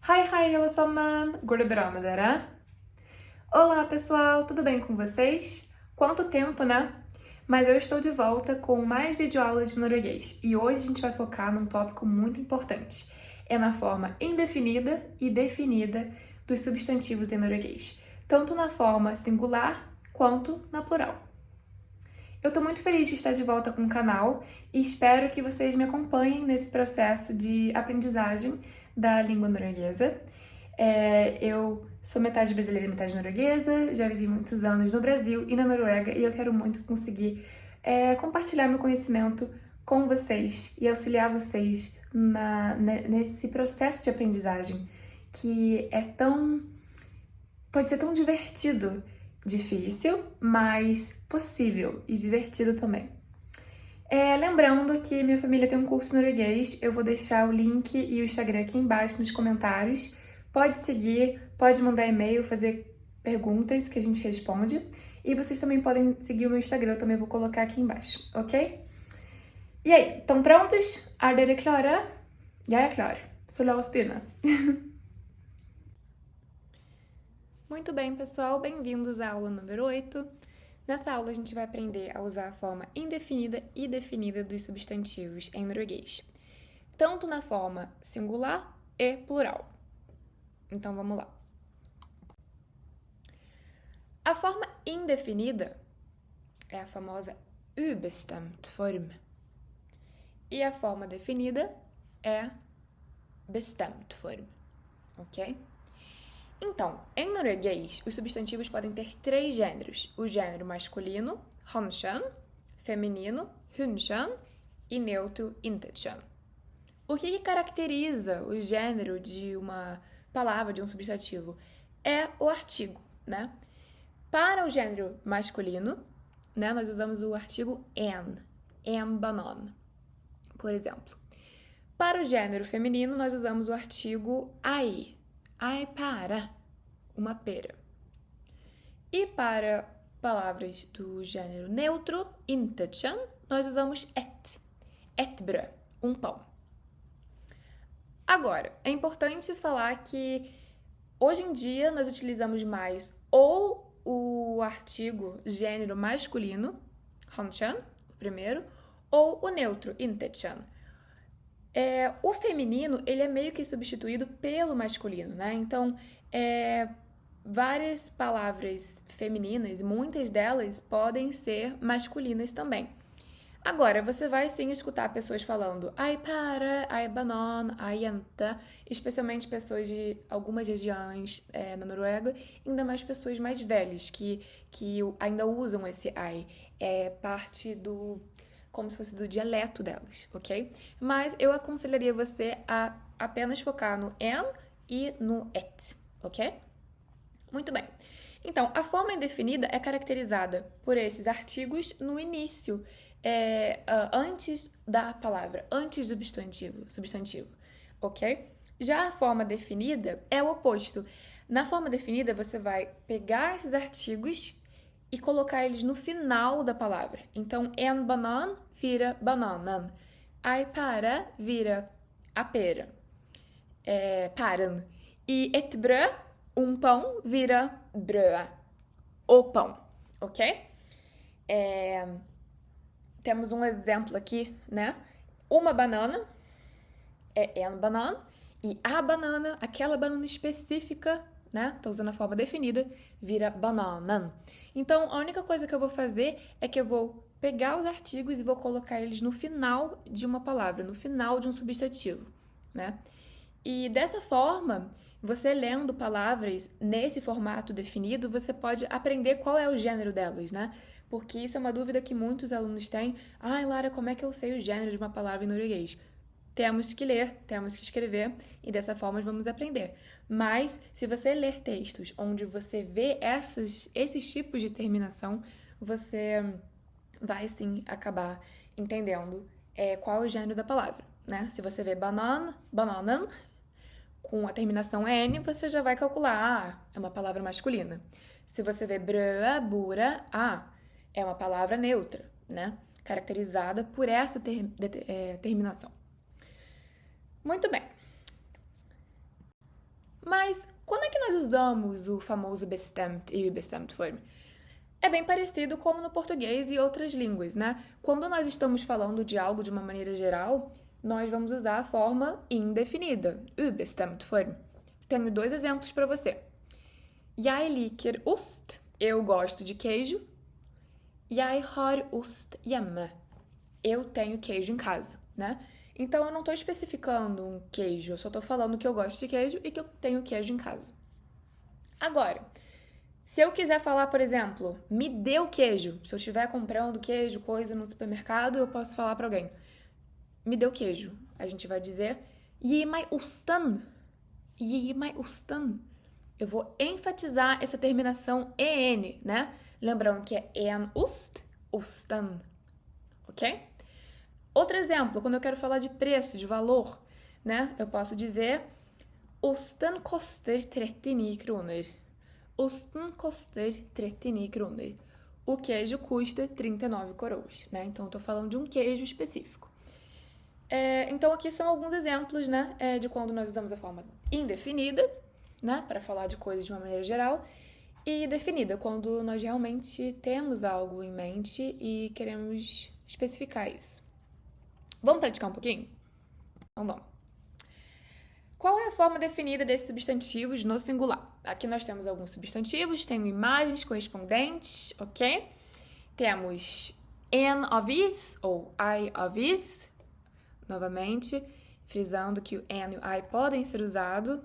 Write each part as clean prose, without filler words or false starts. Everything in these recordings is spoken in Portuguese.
Hej hej allesammans! Går det bra med dere? Olá pessoal, tudo bem com vocês? Quanto tempo, né? Mas eu estou de volta com mais videoaulas de norueguês e hoje a gente vai focar num tópico muito importante. É na forma indefinida e definida dos substantivos em norueguês, tanto na forma singular quanto na plural. Eu estou muito feliz de estar de volta com o canal e espero que vocês me acompanhem nesse processo de aprendizagem da língua norueguesa. Eu sou metade brasileira e metade norueguesa, já vivi muitos anos no Brasil e na Noruega e eu quero muito conseguir compartilhar meu conhecimento com vocês e auxiliar vocês nesse processo de aprendizagem que pode ser tão divertido. Difícil, mas possível e divertido também. Lembrando que minha família tem um curso norueguês, eu vou deixar o link e o Instagram aqui embaixo nos comentários. Pode seguir, pode mandar e-mail, fazer perguntas que a gente responde. E vocês também podem seguir o meu Instagram, eu também vou colocar aqui embaixo, ok? E aí, estão prontos? Er dere klare? Jeg er klar, så la oss begynne. Muito bem, pessoal, bem-vindos à aula número 8. Nessa aula a gente vai aprender a usar a forma indefinida e definida dos substantivos em norueguês, tanto na forma singular e plural. Então vamos lá. A forma indefinida é a famosa ubestemt form. E a forma definida é bestemt form, ok? Então, em norueguês, os substantivos podem ter 3 gêneros. O gênero masculino, hankjønn, feminino, hunnkjønn e neutro, intetkjønn. O que caracteriza o gênero de uma palavra, de um substantivo? É o artigo, né? Para o gênero masculino, né, nós usamos o artigo en banan, por exemplo. Para o gênero feminino, nós usamos o artigo ei pære, uma pera. E para palavras do gênero neutro, intetkjønn, nós usamos et brød, um pão. Agora, é importante falar que hoje em dia nós utilizamos mais ou o artigo gênero masculino, hankjønn, o primeiro, ou o neutro, intetkjønn. O feminino, ele é meio que substituído pelo masculino, né? Então, várias palavras femininas, muitas delas podem ser masculinas também. Agora, você vai sim escutar pessoas falando ei pære, ei banan, ei jente, especialmente pessoas de algumas regiões na Noruega, ainda mais pessoas mais velhas que ainda usam esse ei. É parte como se fosse do dialeto delas, ok? Mas eu aconselharia você a apenas focar no en e no et, ok? Muito bem. Então, a forma indefinida é caracterizada por esses artigos no início, antes da palavra, antes do substantivo, ok? Já a forma definida é o oposto. Na forma definida, você vai pegar esses artigos e colocar eles no final da palavra. Então, en banan vira bananen. Ei pære vira a pera. Pæren. E et brød, um pão, vira brød. O pão, ok? Temos um exemplo aqui, né? Uma banana é en banan e a banana, aquela banana específica, né? Tô usando a forma definida, vira bananen. Então, a única coisa que eu vou fazer é que eu vou pegar os artigos e vou colocar eles no final de uma palavra, no final de um substantivo, né? E dessa forma, você lendo palavras nesse formato definido, você pode aprender qual é o gênero delas, né? Porque isso é uma dúvida que muitos alunos têm. Lara, como é que eu sei o gênero de uma palavra em norueguês? Temos que ler, temos que escrever e dessa forma vamos aprender. Mas, se você ler textos onde você vê esses tipos de terminação, você vai sim acabar entendendo qual é o gênero da palavra, né? Se você vê bananen, com a terminação N, você já vai calcular, é uma palavra masculina. Se você vê brød, bura, é uma palavra neutra, né? Caracterizada por essa terminação. Muito bem. Mas quando é que nós usamos o famoso bestemt e bestemt form? É bem parecido como no português e outras línguas, né? Quando nós estamos falando de algo de uma maneira geral, nós vamos usar a forma indefinida, ubestemt form. Tenho 2 exemplos para você. Jeg liker ost. Eu gosto de queijo. Jeg har ost hjemme. Eu tenho queijo em casa, né? Então eu não estou especificando um queijo, eu só estou falando que eu gosto de queijo e que eu tenho queijo em casa. Agora, se eu quiser falar, por exemplo, me dê o queijo, se eu estiver comprando queijo, coisa no supermercado, eu posso falar para alguém, me dê o queijo. A gente vai dizer, gi meg osten. Gi meg osten. Eu vou enfatizar essa terminação en, né? Lembrando que é en ost, osten, ok? Outro exemplo, quando eu quero falar de preço, de valor, né? Eu posso dizer, osten koster 39 kroner. Osten koster 39 kroner. O queijo custa 39 coroas, né? Então, eu tô falando de um queijo específico. Então, aqui são alguns exemplos, né? De quando nós usamos a forma indefinida, né? Para falar de coisas de uma maneira geral. E definida, quando nós realmente temos algo em mente e queremos especificar isso. Vamos praticar um pouquinho? Então, vamos. Qual é a forma definida desses substantivos no singular? Aqui nós temos alguns substantivos, tenho imagens correspondentes, ok? Temos an of is ou I of is, novamente, frisando que o an e o I podem ser usados,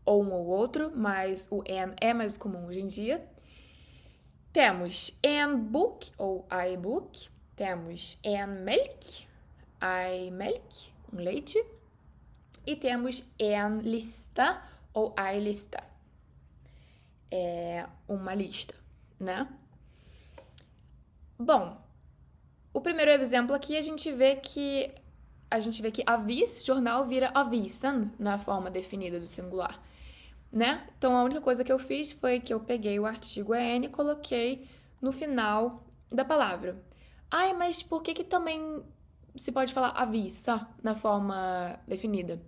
ou um ou outro, mas o an é mais comum hoje em dia. Temos an book ou I book, temos an milk, I milk, um leite, e temos en lista ou I lista, uma lista, né? Bom, o primeiro exemplo aqui a gente vê que avis, jornal, vira avisen na forma definida do singular, né? Então a única coisa que eu fiz foi que eu peguei o artigo en e coloquei no final da palavra. Ai, mas por que também se pode falar avisa na forma definida?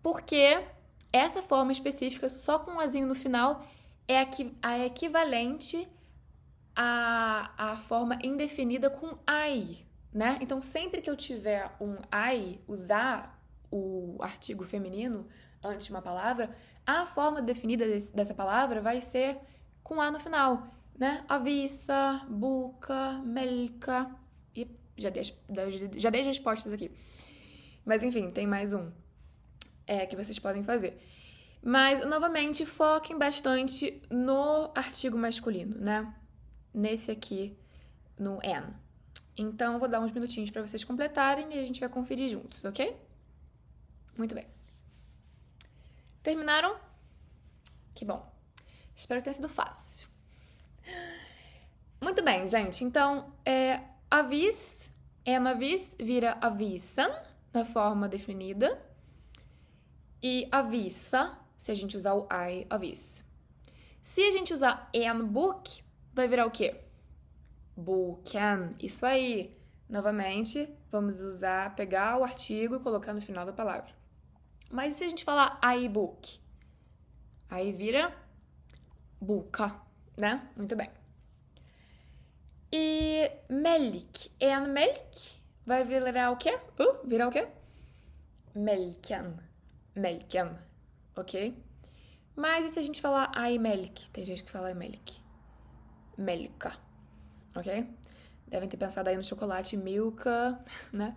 Porque essa forma específica, só com um azinho no final, é a equivalente à forma indefinida com I, né? Então, sempre que eu tiver um I, usar o artigo feminino antes de uma palavra, a forma definida dessa palavra vai ser com A no final, né? Avisa, buca, melka, e já dei as respostas aqui. Mas enfim, tem mais um que vocês podem fazer. Mas, novamente, foquem bastante no artigo masculino, né? Nesse aqui, no an. Então, eu vou dar uns minutinhos para vocês completarem e a gente vai conferir juntos, ok? Muito bem. Terminaram? Que bom. Espero que tenha sido fácil. Muito bem, gente. Então, avis, an avis vira avisen na forma definida. E avisa, se a gente usar o I avis. Se a gente usar an book, vai virar o quê? Boken. Isso aí. Novamente, vamos pegar o artigo e colocar no final da palavra. Mas e se a gente falar I book? Aí vira buka, né? Muito bem. E melk. An melk vai virar o quê? Virar o quê? Melken. Melken, ok? Mas e se a gente falar I milk? Tem gente que fala I milk. Melka, ok? Devem ter pensado aí no chocolate Milka, né?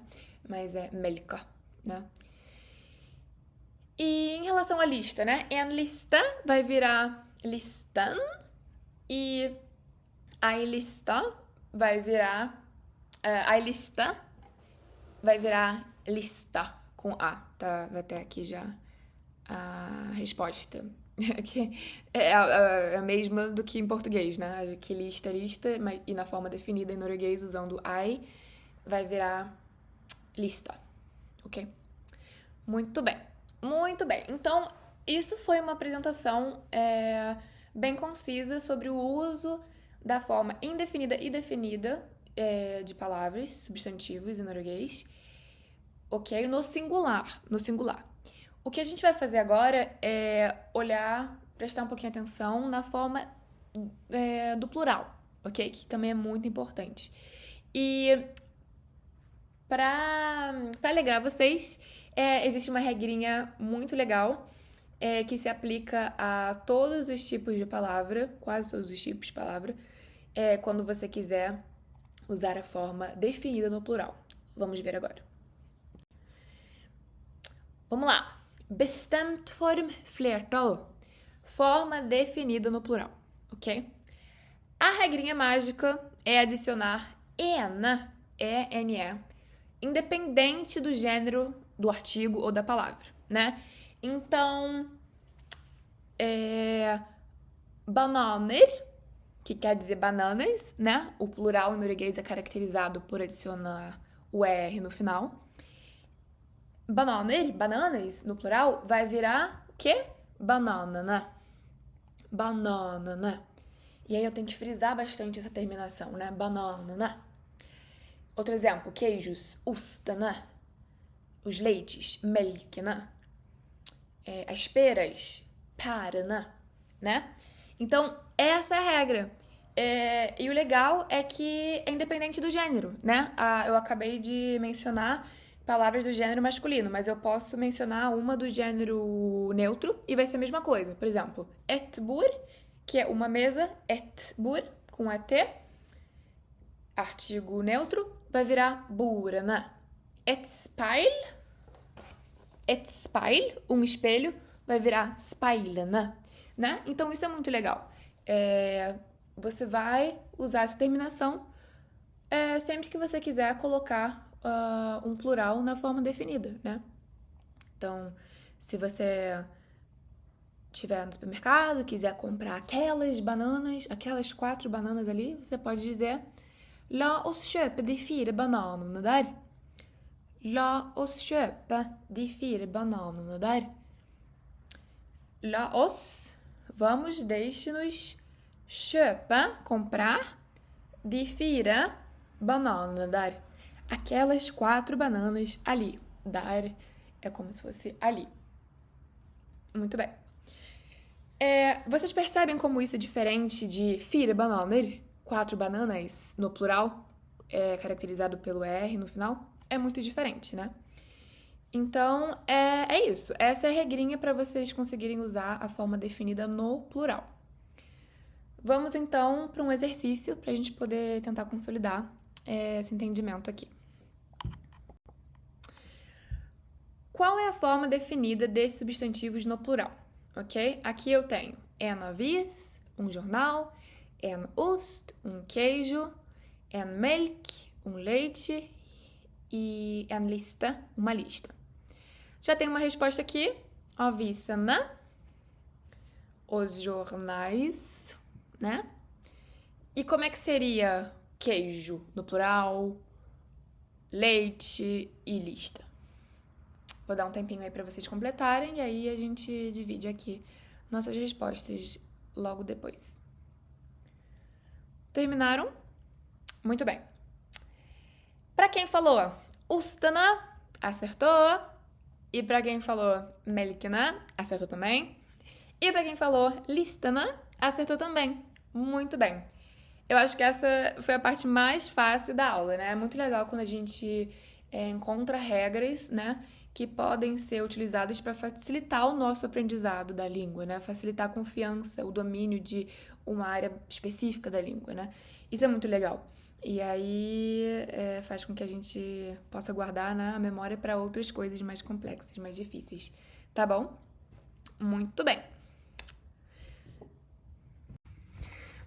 Mas é melka, né? E em relação à lista, né? En lista vai virar listan e I lista vai virar I lista vai virar lista com A, tá? Vai ter aqui já a resposta. Que é a mesma do que em português, né? Aqui lista, e na forma definida em norueguês, usando I, vai virar lista, ok? Muito bem, muito bem. Então, isso foi uma apresentação bem concisa sobre o uso da forma indefinida e definida de palavras, substantivos em norueguês, ok? No singular. O que a gente vai fazer agora é olhar, prestar um pouquinho de atenção na forma do plural, ok? Que também é muito importante. E para alegrar vocês, existe uma regrinha muito legal que se aplica a todos os tipos de palavra, quase todos os tipos de palavra, quando você quiser usar a forma definida no plural. Vamos ver agora. Vamos lá. Bestemt form flertal. Forma definida no plural, ok? A regrinha mágica é adicionar ena, E-N-E, independente do gênero do artigo ou da palavra, né? Então, bananer, que quer dizer bananas, né? O plural em norueguês é caracterizado por adicionar o ER no final. Bananer, bananas, no plural, vai virar o quê? Banana. Banana. E aí eu tenho que frisar bastante essa terminação, né? Banana. Outro exemplo, queijos, ostana. Os leites, melkna. As peras, parana, né? Então, essa é a regra. E o legal é que é independente do gênero, né? Eu acabei de mencionar palavras do gênero masculino, mas eu posso mencionar uma do gênero neutro e vai ser a mesma coisa. Por exemplo, etbur, que é uma mesa, etbur, com ET, artigo neutro, vai virar burana. Etspejl, um espelho, vai virar speilene, né? Então isso é muito legal. Você vai usar essa terminação sempre que você quiser colocar um plural na forma definida, né? Então, se você estiver no supermercado, quiser comprar aquelas bananas, aquelas 4 bananas ali, você pode dizer La oss kjøpe de 4 bananene der. La oss kjøpe de 4 bananene der. La oss, vamos, deixe-nos, kjøpe, comprar, de 4 bananene der. Aquelas 4 bananas ali. Dar é como se fosse ali. Muito bem. Vocês percebem como isso é diferente de 4 bananer? 4 bananas no plural, caracterizado pelo R no final? É muito diferente, né? Então, é isso. Essa é a regrinha para vocês conseguirem usar a forma definida no plural. Vamos, então, para um exercício para a gente poder tentar consolidar esse entendimento aqui. Qual é a forma definida desses substantivos no plural? Ok? Aqui eu tenho en avis, um jornal, en ost, um queijo, en melk, um leite e en lista, uma lista. Já tem uma resposta aqui, avisene, os jornais, né? E como é que seria queijo no plural, leite e lista? Vou dar um tempinho aí para vocês completarem e aí a gente divide aqui nossas respostas logo depois. Terminaram? Muito bem. Para quem falou ostana, acertou. E para quem falou melkna, acertou também. E para quem falou listana, acertou também. Muito bem. Eu acho que essa foi a parte mais fácil da aula, né? É muito legal quando a gente encontra regras, né, que podem ser utilizadas para facilitar o nosso aprendizado da língua, né? Facilitar a confiança, o domínio de uma área específica da língua, né? Isso é muito legal. E aí faz com que a gente possa guardar, né, a memória para outras coisas mais complexas, mais difíceis. Tá bom? Muito bem.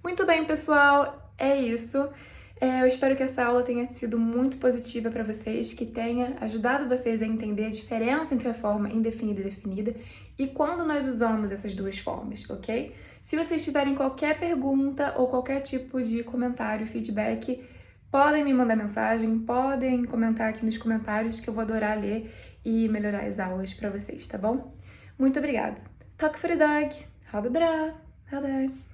Muito bem, pessoal. É isso. Eu espero que essa aula tenha sido muito positiva para vocês, que tenha ajudado vocês a entender a diferença entre a forma indefinida e definida e quando nós usamos essas duas formas, ok? Se vocês tiverem qualquer pergunta ou qualquer tipo de comentário, feedback, podem me mandar mensagem, podem comentar aqui nos comentários que eu vou adorar ler e melhorar as aulas para vocês, tá bom? Muito obrigada. Tack för idag. Ha det bra. Ha det.